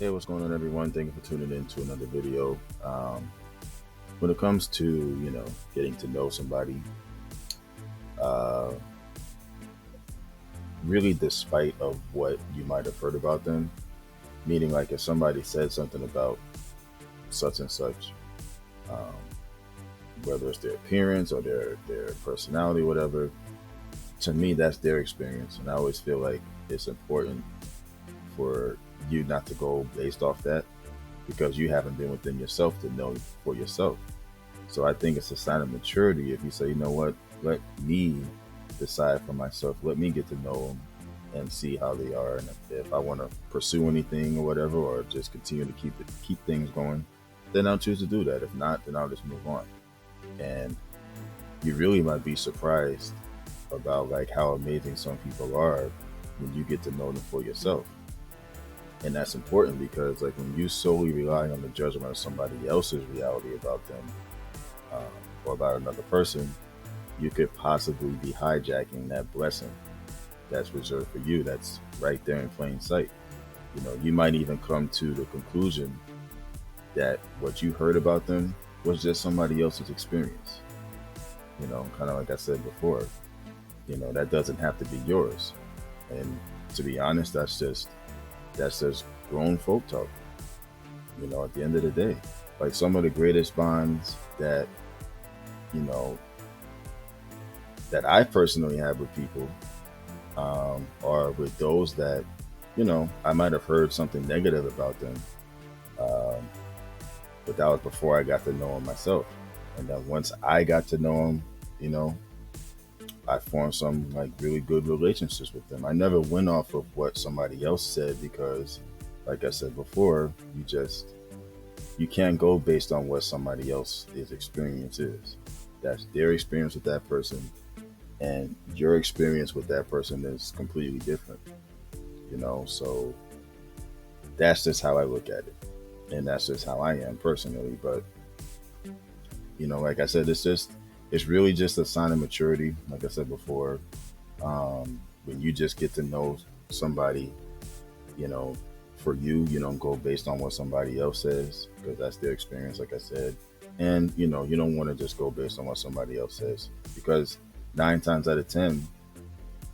Hey, what's going on, everyone? Thank you for tuning in to another video. When it comes to getting to know somebody, uh, really, despite of what you might have heard about them, meaning like if somebody said something about such and such, um, whether it's their appearance or their personality, whatever, to me that's their experience, and I always feel like it's important for you not to go based off that because you haven't been within yourself to know for yourself. So I think it's a sign of maturity if you say, you know what, let me decide for myself. Let me get to know them and see how they are, and if I want to pursue anything or whatever, or just continue to keep things going, then I'll choose to do that. If not, then I'll just move on. And you really might be surprised about like how amazing some people are when you get to know them for yourself. And that's important because like when you solely rely on the judgment of somebody else's reality about them, um, or about another person, you could possibly be hijacking that blessing that's reserved for you. That's right there in plain sight. You might even come to the conclusion that what you heard about them was just somebody else's experience. Kind of like I said before, that doesn't have to be yours. And to be honest, that's just grown folk talk. At the end of the day, like some of the greatest bonds you know that I personally have with people, are with those that I might have heard something negative about them, um, but that was before I got to know them myself. And then once I got to know them, you know, I formed some like really good relationships with them. I never went off of what somebody else said because, like I said before, you can't go based on what somebody else's experience is. That's their experience with that person, and your experience with that person is completely different. So that's just how I look at it, and that's just how I am personally. But like I said, it's really just a sign of maturity. Like I said before, when you just get to know somebody, you know, for you, you don't go based on what somebody else says because that's their experience, like I said. And you don't want to just go based on what somebody else says because 9 times out of 10,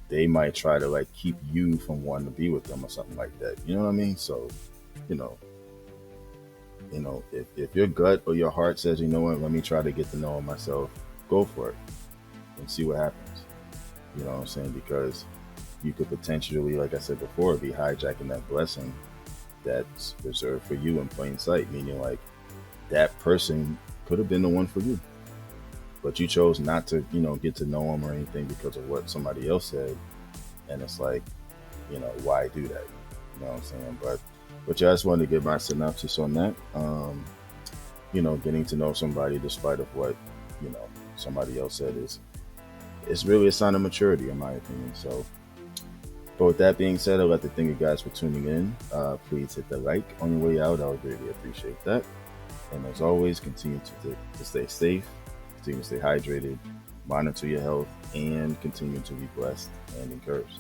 they might try to like keep you from wanting to be with them or something like that. You know what I mean? So, you know, if your gut or your heart says, you know what, let me try to get to know him myself, go for it and see what happens. You know what I'm saying? Because you could potentially, like I said before, be hijacking that blessing that's reserved for you in plain sight, meaning like that person could have been the one for you, but you chose not to, get to know him or anything because of what somebody else said. And it's like, why do that? You know what I'm saying? But yeah, I just wanted to give my synopsis on that. Getting to know somebody despite of what, somebody else said is really a sign of maturity in my opinion. So but with that being said, I'd like to thank you guys for tuning in. Please hit the like on your way out. I would greatly appreciate that. And as always, continue to stay safe, continue to stay hydrated, monitor your health, and continue to be blessed and encouraged.